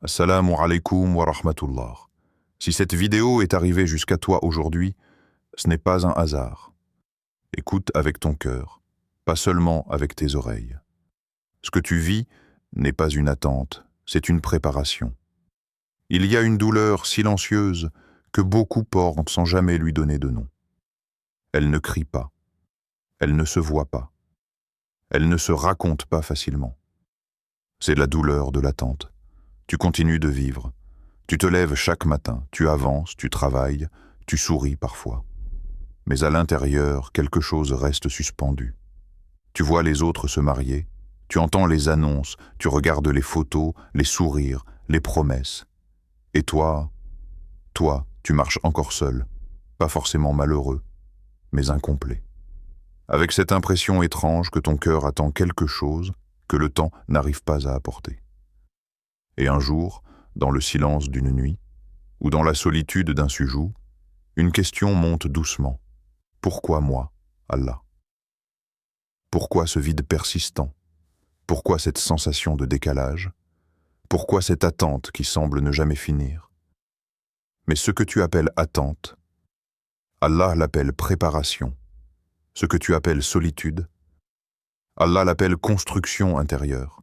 Assalamu alaikum wa rahmatullah. Si cette vidéo est arrivée jusqu'à toi aujourd'hui, ce n'est pas un hasard. Écoute avec ton cœur, pas seulement avec tes oreilles. Ce que tu vis n'est pas une attente, c'est une préparation. Il y a une douleur silencieuse que beaucoup portent sans jamais lui donner de nom. Elle ne crie pas, elle ne se voit pas, elle ne se raconte pas facilement. C'est la douleur de l'attente. Tu continues de vivre. Tu te lèves chaque matin, tu avances, tu travailles, tu souris parfois. Mais à l'intérieur, quelque chose reste suspendu. Tu vois les autres se marier, tu entends les annonces, tu regardes les photos, les sourires, les promesses. Et toi, tu marches encore seul, pas forcément malheureux, mais incomplet. Avec cette impression étrange que ton cœur attend quelque chose que le temps n'arrive pas à apporter. Et un jour, dans le silence d'une nuit, ou dans la solitude d'un sujoud, une question monte doucement. Pourquoi moi, Allah? Pourquoi ce vide persistant? Pourquoi cette sensation de décalage? Pourquoi cette attente qui semble ne jamais finir? Mais ce que tu appelles attente, Allah l'appelle préparation. Ce que tu appelles solitude, Allah l'appelle construction intérieure.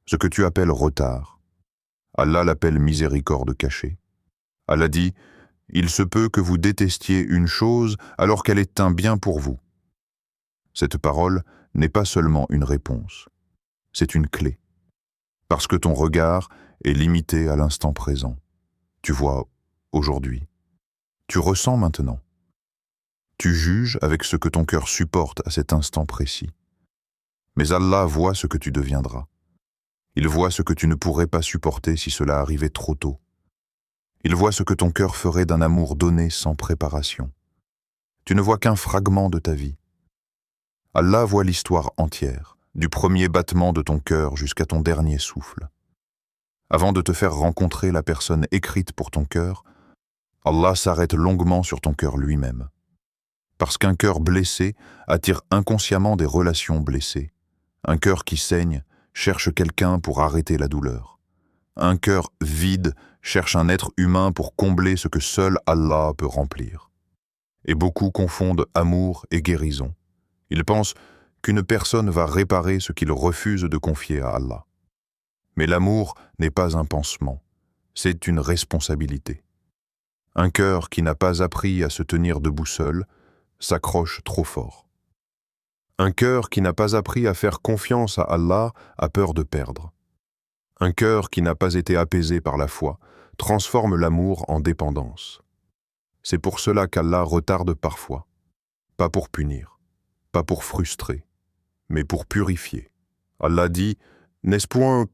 Ce que tu appelles retard, Allah l'appelle miséricorde cachée. Allah dit, « Il se peut que vous détestiez une chose alors qu'elle est un bien pour vous. » Cette parole n'est pas seulement une réponse, c'est une clé. Parce que ton regard est limité à l'instant présent. Tu vois aujourd'hui. Tu ressens maintenant. Tu juges avec ce que ton cœur supporte à cet instant précis. Mais Allah voit ce que tu deviendras. Il voit ce que tu ne pourrais pas supporter si cela arrivait trop tôt. Il voit ce que ton cœur ferait d'un amour donné sans préparation. Tu ne vois qu'un fragment de ta vie. Allah voit l'histoire entière, du premier battement de ton cœur jusqu'à ton dernier souffle. Avant de te faire rencontrer la personne écrite pour ton cœur, Allah s'arrête longuement sur ton cœur lui-même. Parce qu'un cœur blessé attire inconsciemment des relations blessées. Un cœur qui saigne cherche quelqu'un pour arrêter la douleur. Un cœur vide cherche un être humain pour combler ce que seul Allah peut remplir. Et beaucoup confondent amour et guérison. Ils pensent qu'une personne va réparer ce qu'il refuse de confier à Allah. Mais l'amour n'est pas un pansement, c'est une responsabilité. Un cœur qui n'a pas appris à se tenir debout seul s'accroche trop fort. Un cœur qui n'a pas appris à faire confiance à Allah a peur de perdre. Un cœur qui n'a pas été apaisé par la foi transforme l'amour en dépendance. C'est pour cela qu'Allah retarde parfois, pas pour punir, pas pour frustrer, mais pour purifier. Allah dit, « N'est-ce point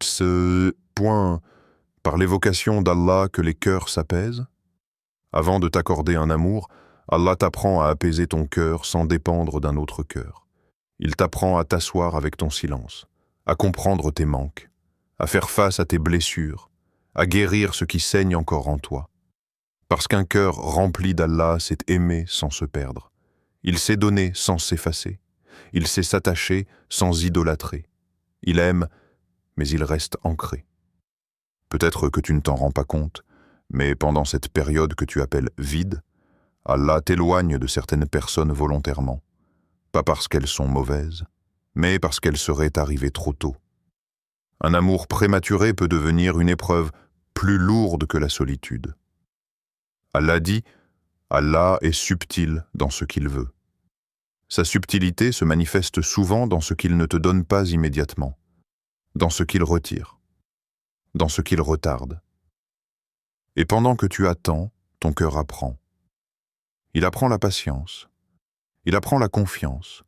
par l'évocation d'Allah que les cœurs s'apaisent ?» Avant de t'accorder un amour, Allah t'apprend à apaiser ton cœur sans dépendre d'un autre cœur. Il t'apprend à t'asseoir avec ton silence, à comprendre tes manques, à faire face à tes blessures, à guérir ce qui saigne encore en toi. Parce qu'un cœur rempli d'Allah sait aimer sans se perdre. Il sait donner sans s'effacer. Il sait s'attacher sans idolâtrer. Il aime, mais il reste ancré. Peut-être que tu ne t'en rends pas compte, mais pendant cette période que tu appelles vide, Allah t'éloigne de certaines personnes volontairement, pas parce qu'elles sont mauvaises, mais parce qu'elles seraient arrivées trop tôt. Un amour prématuré peut devenir une épreuve plus lourde que la solitude. Allah dit, Allah est subtil dans ce qu'il veut. Sa subtilité se manifeste souvent dans ce qu'il ne te donne pas immédiatement, dans ce qu'il retire, dans ce qu'il retarde. Et pendant que tu attends, ton cœur apprend. Il apprend la patience, il apprend la confiance,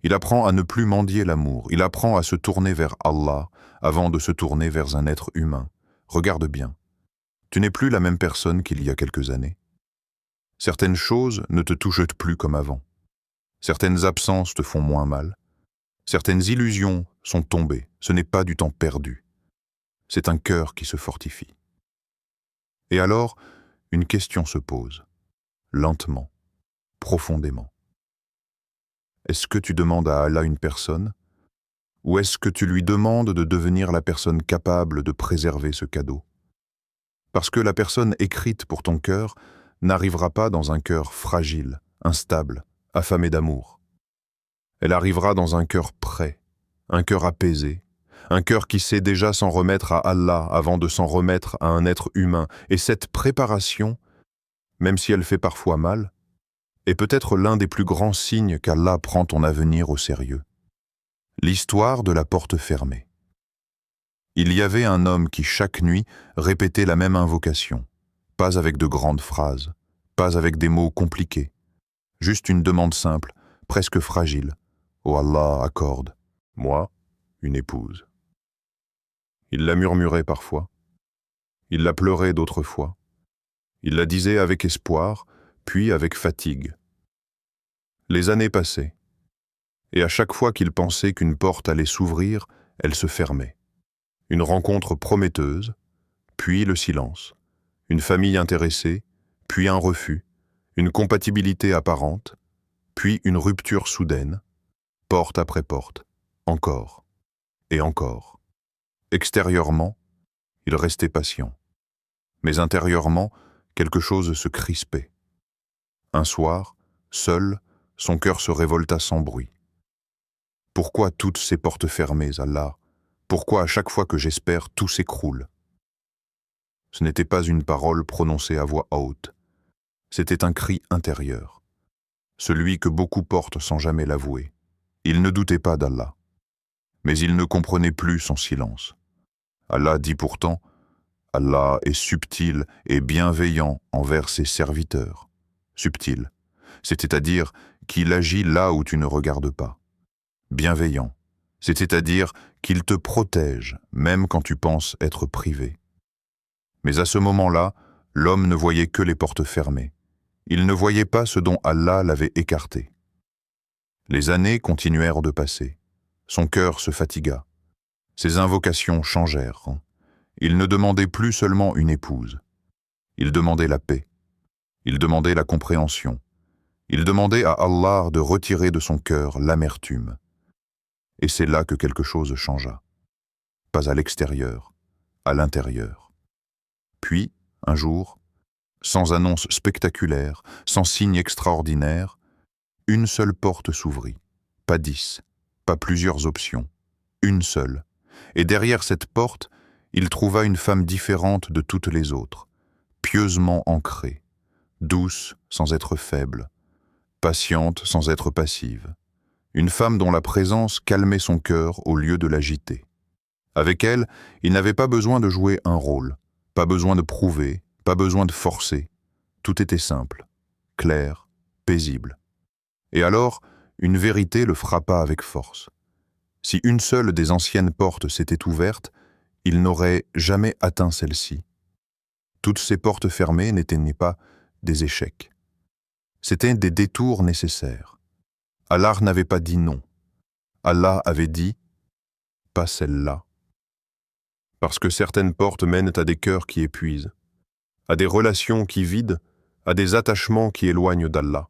il apprend à ne plus mendier l'amour, il apprend à se tourner vers Allah avant de se tourner vers un être humain. Regarde bien, tu n'es plus la même personne qu'il y a quelques années. Certaines choses ne te touchent plus comme avant. Certaines absences te font moins mal. Certaines illusions sont tombées, ce n'est pas du temps perdu. C'est un cœur qui se fortifie. Et alors, une question se pose. Lentement, profondément. Est-ce que tu demandes à Allah une personne, ou est-ce que tu lui demandes de devenir la personne capable de préserver ce cadeau? Parce que la personne écrite pour ton cœur n'arrivera pas dans un cœur fragile, instable, affamé d'amour. Elle arrivera dans un cœur prêt, un cœur apaisé, un cœur qui sait déjà s'en remettre à Allah avant de s'en remettre à un être humain. Et cette préparation, même si elle fait parfois mal, est peut-être l'un des plus grands signes qu'Allah prend ton avenir au sérieux. L'histoire de la porte fermée. Il y avait un homme qui chaque nuit répétait la même invocation, pas avec de grandes phrases, pas avec des mots compliqués, juste une demande simple, presque fragile. « Oh Allah, accorde, moi, une épouse. » Il la murmurait parfois, il la pleurait d'autres fois, il la disait avec espoir, puis avec fatigue. Les années passaient, et à chaque fois qu'il pensait qu'une porte allait s'ouvrir, elle se fermait. Une rencontre prometteuse, puis le silence, une famille intéressée, puis un refus, une compatibilité apparente, puis une rupture soudaine, porte après porte, encore et encore. Extérieurement, il restait patient, mais intérieurement, quelque chose se crispait. Un soir, seul, son cœur se révolta sans bruit. Pourquoi toutes ces portes fermées, Allah? Pourquoi à chaque fois que j'espère, tout s'écroule? Ce n'était pas une parole prononcée à voix haute. C'était un cri intérieur, celui que beaucoup portent sans jamais l'avouer. Il ne doutait pas d'Allah, mais il ne comprenait plus son silence. Allah dit pourtant, Allah est subtil et bienveillant envers ses serviteurs. Subtil, c'est-à-dire qu'il agit là où tu ne regardes pas. Bienveillant, c'est-à-dire qu'il te protège même quand tu penses être privé. Mais à ce moment-là, l'homme ne voyait que les portes fermées. Il ne voyait pas ce dont Allah l'avait écarté. Les années continuèrent de passer. Son cœur se fatigua. Ses invocations changèrent. Il ne demandait plus seulement une épouse. Il demandait la paix. Il demandait la compréhension. Il demandait à Allah de retirer de son cœur l'amertume. Et c'est là que quelque chose changea. Pas à l'extérieur, à l'intérieur. Puis, un jour, sans annonce spectaculaire, sans signe extraordinaire, une seule porte s'ouvrit. Pas 10, pas plusieurs options. Une seule. Et derrière cette porte, il trouva une femme différente de toutes les autres, pieusement ancrée, douce sans être faible, patiente sans être passive. Une femme dont la présence calmait son cœur au lieu de l'agiter. Avec elle, il n'avait pas besoin de jouer un rôle, pas besoin de prouver, pas besoin de forcer. Tout était simple, clair, paisible. Et alors, une vérité le frappa avec force. Si une seule des anciennes portes s'était ouverte, il n'aurait jamais atteint celle-ci. Toutes ces portes fermées n'étaient pas des échecs. C'étaient des détours nécessaires. Allah n'avait pas dit non. Allah avait dit « pas celle-là ». Parce que certaines portes mènent à des cœurs qui épuisent, à des relations qui vident, à des attachements qui éloignent d'Allah.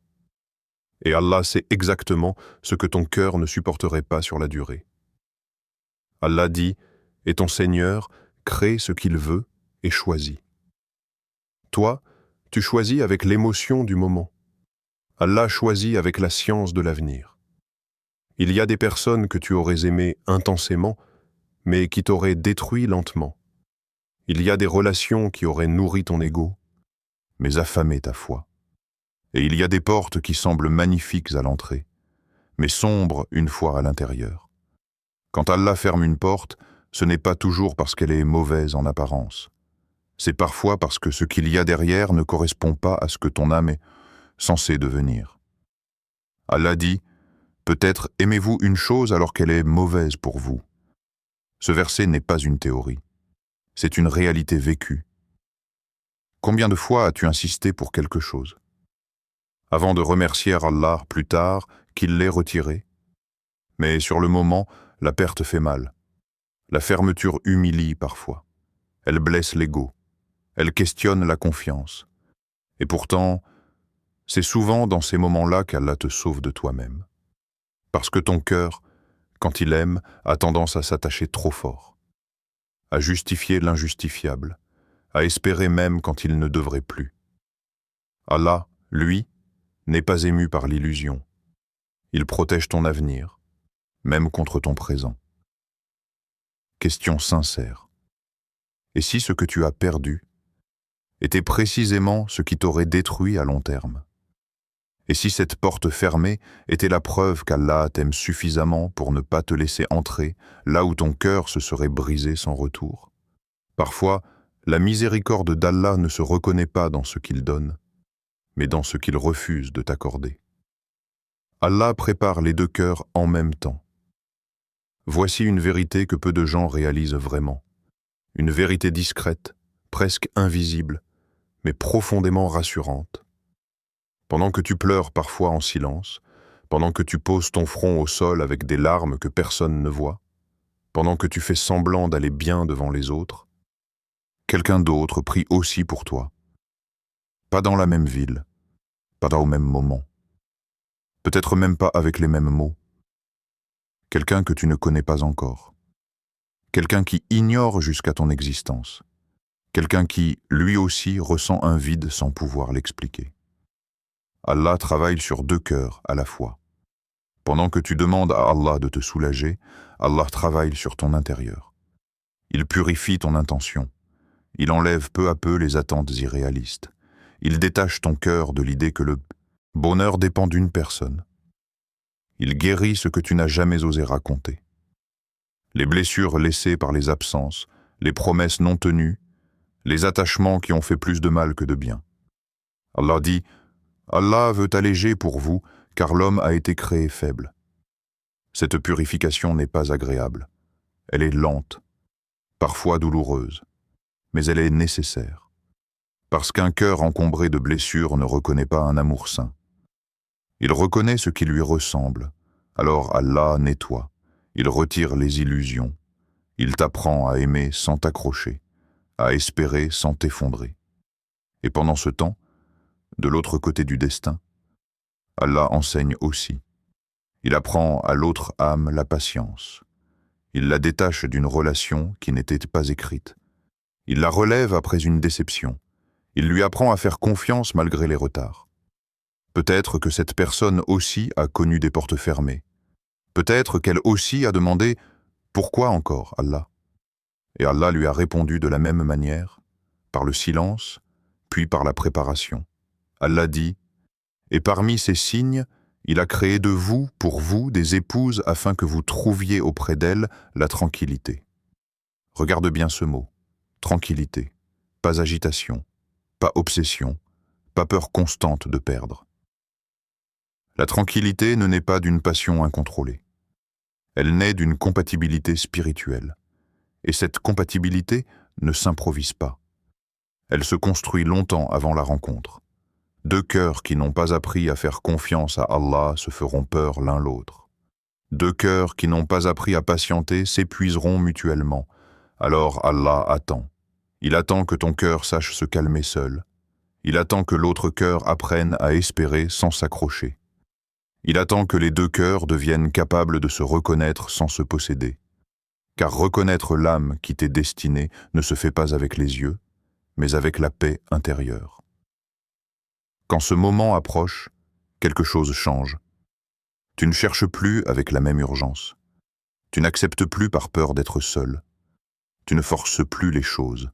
Et Allah sait exactement ce que ton cœur ne supporterait pas sur la durée. Allah dit « et ton Seigneur crée ce qu'il veut et choisit ». Toi, tu choisis avec l'émotion du moment. Allah choisit avec la science de l'avenir. Il y a des personnes que tu aurais aimées intensément, mais qui t'auraient détruit lentement. Il y a des relations qui auraient nourri ton ego, mais affamé ta foi. Et il y a des portes qui semblent magnifiques à l'entrée, mais sombres une fois à l'intérieur. Quand Allah ferme une porte, ce n'est pas toujours parce qu'elle est mauvaise en apparence. C'est parfois parce que ce qu'il y a derrière ne correspond pas à ce que ton âme est censée devenir. Allah dit « Peut-être aimez-vous une chose alors qu'elle est mauvaise pour vous ». Ce verset n'est pas une théorie. C'est une réalité vécue. Combien de fois as-tu insisté pour quelque chose, avant de remercier Allah plus tard qu'il l'ait retiré? Mais sur le moment, la perte fait mal. La fermeture humilie parfois. Elle blesse l'ego. Elle questionne la confiance. Et pourtant, c'est souvent dans ces moments-là qu'Allah te sauve de toi-même. Parce que ton cœur, quand il aime, a tendance à s'attacher trop fort, à justifier l'injustifiable, à espérer même quand il ne devrait plus. Allah, lui, n'est pas ému par l'illusion. Il protège ton avenir, même contre ton présent. Question sincère. Et si ce que tu as perdu était précisément ce qui t'aurait détruit à long terme? Et si cette porte fermée était la preuve qu'Allah t'aime suffisamment pour ne pas te laisser entrer là où ton cœur se serait brisé sans retour? Parfois, la miséricorde d'Allah ne se reconnaît pas dans ce qu'il donne, mais dans ce qu'il refuse de t'accorder. Allah prépare les deux cœurs en même temps. Voici une vérité que peu de gens réalisent vraiment. Une vérité discrète, presque invisible, mais profondément rassurante. Pendant que tu pleures parfois en silence, pendant que tu poses ton front au sol avec des larmes que personne ne voit, pendant que tu fais semblant d'aller bien devant les autres, quelqu'un d'autre prie aussi pour toi. Pas dans la même ville, pas au même moment, peut-être même pas avec les mêmes mots. Quelqu'un que tu ne connais pas encore. Quelqu'un qui ignore jusqu'à ton existence. Quelqu'un qui, lui aussi, ressent un vide sans pouvoir l'expliquer. Allah travaille sur deux cœurs à la fois. Pendant que tu demandes à Allah de te soulager, Allah travaille sur ton intérieur. Il purifie ton intention. Il enlève peu à peu les attentes irréalistes. Il détache ton cœur de l'idée que le bonheur dépend d'une personne. Il guérit ce que tu n'as jamais osé raconter. Les blessures laissées par les absences, les promesses non tenues, les attachements qui ont fait plus de mal que de bien. Allah dit « Allah veut alléger pour vous, car l'homme a été créé faible. » Cette purification n'est pas agréable. Elle est lente, parfois douloureuse, mais elle est nécessaire. Parce qu'un cœur encombré de blessures ne reconnaît pas un amour saint. Il reconnaît ce qui lui ressemble, alors Allah nettoie, il retire les illusions, il t'apprend à aimer sans t'accrocher, à espérer sans t'effondrer. Et pendant ce temps, de l'autre côté du destin, Allah enseigne aussi. Il apprend à l'autre âme la patience. Il la détache d'une relation qui n'était pas écrite. Il la relève après une déception. Il lui apprend à faire confiance malgré les retards. Peut-être que cette personne aussi a connu des portes fermées. Peut-être qu'elle aussi a demandé « Pourquoi encore, Allah ?» Et Allah lui a répondu de la même manière, par le silence, puis par la préparation. Allah dit « Et parmi ces signes, il a créé de vous, pour vous, des épouses afin que vous trouviez auprès d'elles la tranquillité. » Regarde bien ce mot, tranquillité, pas agitation, pas obsession, pas peur constante de perdre. La tranquillité ne naît pas d'une passion incontrôlée. Elle naît d'une compatibilité spirituelle. Et cette compatibilité ne s'improvise pas. Elle se construit longtemps avant la rencontre. Deux cœurs qui n'ont pas appris à faire confiance à Allah se feront peur l'un l'autre. Deux cœurs qui n'ont pas appris à patienter s'épuiseront mutuellement. Alors Allah attend. Il attend que ton cœur sache se calmer seul. Il attend que l'autre cœur apprenne à espérer sans s'accrocher. Il attend que les deux cœurs deviennent capables de se reconnaître sans se posséder. Car reconnaître l'âme qui t'est destinée ne se fait pas avec les yeux, mais avec la paix intérieure. Quand ce moment approche, quelque chose change. Tu ne cherches plus avec la même urgence. Tu n'acceptes plus par peur d'être seul. Tu ne forces plus les choses.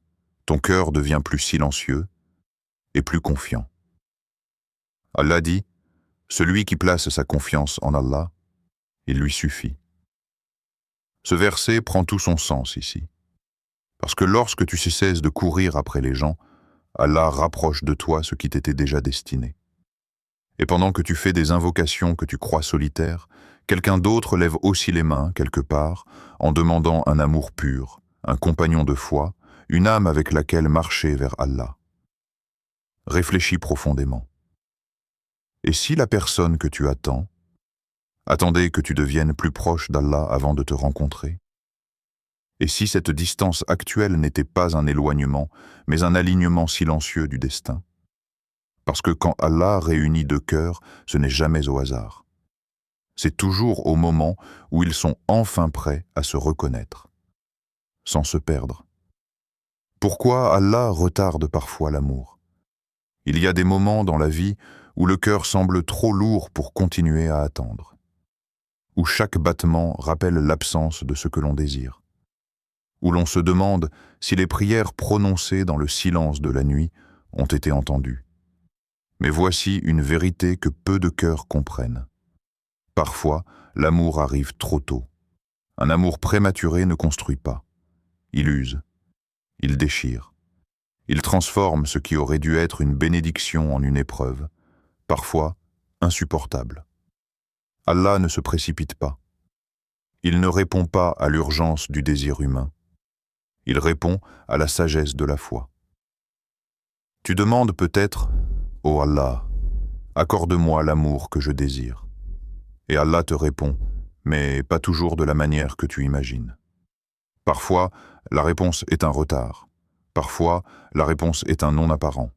Ton cœur devient plus silencieux et plus confiant. Allah dit, celui qui place sa confiance en Allah, il lui suffit. Ce verset prend tout son sens ici. Parce que lorsque tu cesses de courir après les gens, Allah rapproche de toi ce qui t'était déjà destiné. Et pendant que tu fais des invocations que tu crois solitaires, quelqu'un d'autre lève aussi les mains, quelque part, en demandant un amour pur, un compagnon de foi, une âme avec laquelle marcher vers Allah. Réfléchis profondément. Et si la personne que tu attends, attendez que tu deviennes plus proche d'Allah avant de te rencontrer? Et si cette distance actuelle n'était pas un éloignement, mais un alignement silencieux du destin? Parce que quand Allah réunit deux cœurs, ce n'est jamais au hasard. C'est toujours au moment où ils sont enfin prêts à se reconnaître, sans se perdre. Pourquoi Allah retarde parfois l'amour? Il y a des moments dans la vie où le cœur semble trop lourd pour continuer à attendre, où chaque battement rappelle l'absence de ce que l'on désire, où l'on se demande si les prières prononcées dans le silence de la nuit ont été entendues. Mais voici une vérité que peu de cœurs comprennent. Parfois, l'amour arrive trop tôt. Un amour prématuré ne construit pas. Il use, il déchire. Il transforme ce qui aurait dû être une bénédiction en une épreuve, parfois insupportable. Allah ne se précipite pas. Il ne répond pas à l'urgence du désir humain. Il répond à la sagesse de la foi. Tu demandes peut-être, « Ô Allah, accorde-moi l'amour que je désire. » Et Allah te répond, mais pas toujours de la manière que tu imagines. Parfois, la réponse est un retard. Parfois, la réponse est un non apparent.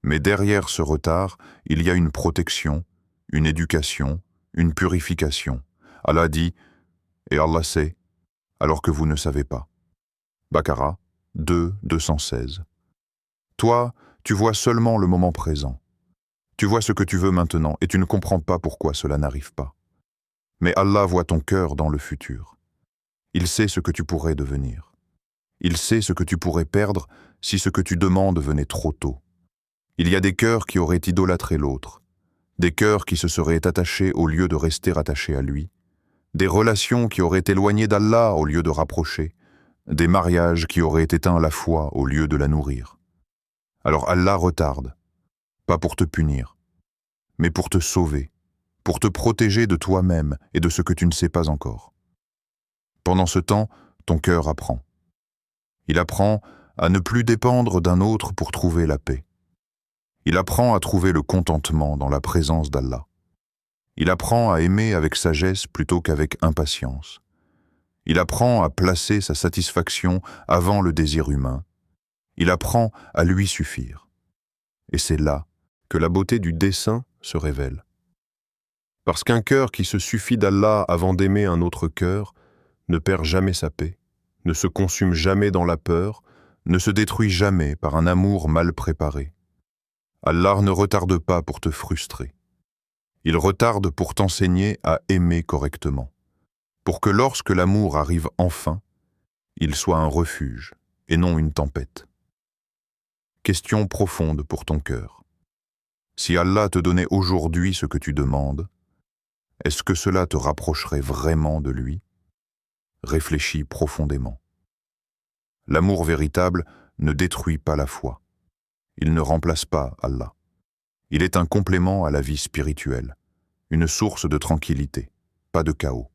Mais derrière ce retard, il y a une protection, une éducation, une purification. Allah dit, et Allah sait, alors que vous ne savez pas. Baqara 2, 216. Toi, tu vois seulement le moment présent. Tu vois ce que tu veux maintenant et tu ne comprends pas pourquoi cela n'arrive pas. Mais Allah voit ton cœur dans le futur. Il sait ce que tu pourrais devenir. Il sait ce que tu pourrais perdre si ce que tu demandes venait trop tôt. Il y a des cœurs qui auraient idolâtré l'autre, des cœurs qui se seraient attachés au lieu de rester attachés à lui, des relations qui auraient éloigné d'Allah au lieu de rapprocher, des mariages qui auraient éteint la foi au lieu de la nourrir. Alors Allah retarde, pas pour te punir, mais pour te sauver, pour te protéger de toi-même et de ce que tu ne sais pas encore. Pendant ce temps, ton cœur apprend. Il apprend à ne plus dépendre d'un autre pour trouver la paix. Il apprend à trouver le contentement dans la présence d'Allah. Il apprend à aimer avec sagesse plutôt qu'avec impatience. Il apprend à placer sa satisfaction avant le désir humain. Il apprend à lui suffire. Et c'est là que la beauté du dessein se révèle. Parce qu'un cœur qui se suffit d'Allah avant d'aimer un autre cœur ne perd jamais sa paix, ne se consume jamais dans la peur, ne se détruit jamais par un amour mal préparé. Allah ne retarde pas pour te frustrer. Il retarde pour t'enseigner à aimer correctement, pour que lorsque l'amour arrive enfin, il soit un refuge et non une tempête. Question profonde pour ton cœur. Si Allah te donnait aujourd'hui ce que tu demandes, est-ce que cela te rapprocherait vraiment de lui? Réfléchis profondément. L'amour véritable ne détruit pas la foi. Il ne remplace pas Allah. Il est un complément à la vie spirituelle, une source de tranquillité, pas de chaos.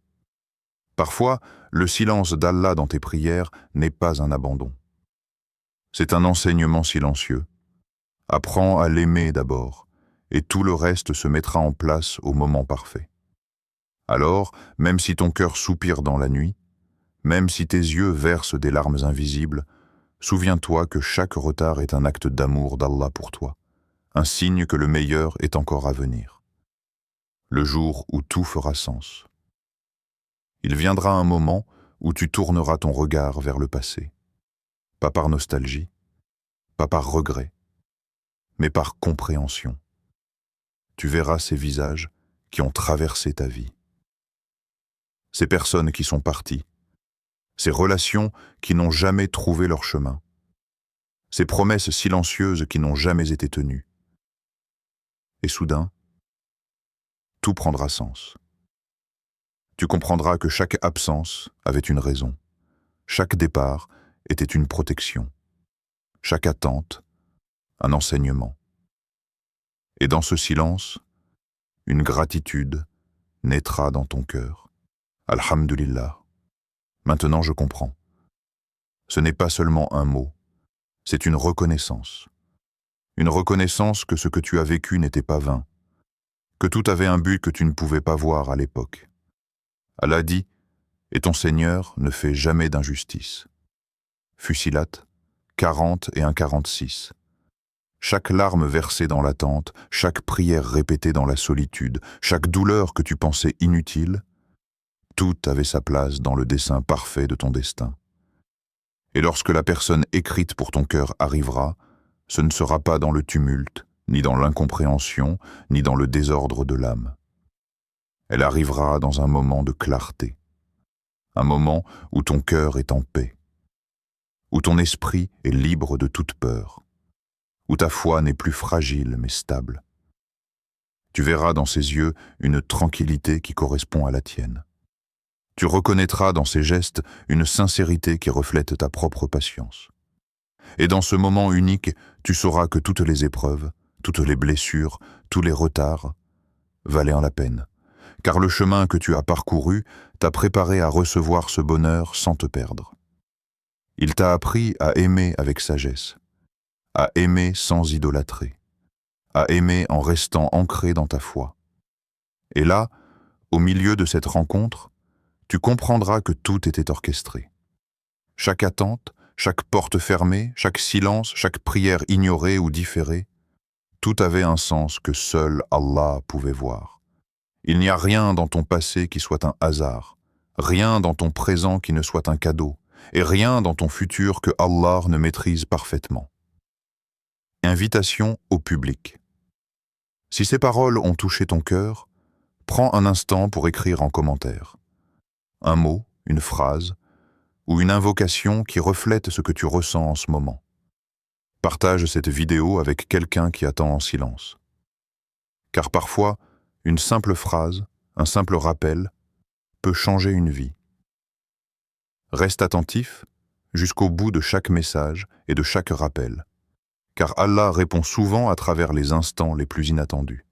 Parfois, le silence d'Allah dans tes prières n'est pas un abandon. C'est un enseignement silencieux. Apprends à l'aimer d'abord, et tout le reste se mettra en place au moment parfait. Alors, même si ton cœur soupire dans la nuit, même si tes yeux versent des larmes invisibles, souviens-toi que chaque retard est un acte d'amour d'Allah pour toi, un signe que le meilleur est encore à venir. Le jour où tout fera sens. Il viendra un moment où tu tourneras ton regard vers le passé, pas par nostalgie, pas par regret, mais par compréhension. Tu verras ces visages qui ont traversé ta vie. Ces personnes qui sont parties, ces relations qui n'ont jamais trouvé leur chemin, ces promesses silencieuses qui n'ont jamais été tenues. Et soudain, tout prendra sens. Tu comprendras que chaque absence avait une raison, chaque départ était une protection, chaque attente, un enseignement. Et dans ce silence, une gratitude naîtra dans ton cœur. Alhamdulillah. Maintenant je comprends. Ce n'est pas seulement un mot, c'est une reconnaissance. Une reconnaissance que ce que tu as vécu n'était pas vain, que tout avait un but que tu ne pouvais pas voir à l'époque. Allah dit, et ton Seigneur ne fait jamais d'injustice. Fussilat 40 et 1,46. Chaque larme versée dans l'attente, chaque prière répétée dans la solitude, chaque douleur que tu pensais inutile, tout avait sa place dans le dessein parfait de ton destin. Et lorsque la personne écrite pour ton cœur arrivera, ce ne sera pas dans le tumulte, ni dans l'incompréhension, ni dans le désordre de l'âme. Elle arrivera dans un moment de clarté, un moment où ton cœur est en paix, où ton esprit est libre de toute peur, où ta foi n'est plus fragile mais stable. Tu verras dans ses yeux une tranquillité qui correspond à la tienne. Tu reconnaîtras dans ses gestes une sincérité qui reflète ta propre patience. Et dans ce moment unique, tu sauras que toutes les épreuves, toutes les blessures, tous les retards valaient la peine, car le chemin que tu as parcouru t'a préparé à recevoir ce bonheur sans te perdre. Il t'a appris à aimer avec sagesse, à aimer sans idolâtrer, à aimer en restant ancré dans ta foi. Et là, au milieu de cette rencontre, tu comprendras que tout était orchestré. Chaque attente, chaque porte fermée, chaque silence, chaque prière ignorée ou différée, tout avait un sens que seul Allah pouvait voir. Il n'y a rien dans ton passé qui soit un hasard, rien dans ton présent qui ne soit un cadeau, et rien dans ton futur que Allah ne maîtrise parfaitement. Invitation au public. Si ces paroles ont touché ton cœur, prends un instant pour écrire en commentaire. Un mot, une phrase, ou une invocation qui reflète ce que tu ressens en ce moment. Partage cette vidéo avec quelqu'un qui attend en silence. Car parfois, une simple phrase, un simple rappel, peut changer une vie. Reste attentif jusqu'au bout de chaque message et de chaque rappel, car Allah répond souvent à travers les instants les plus inattendus.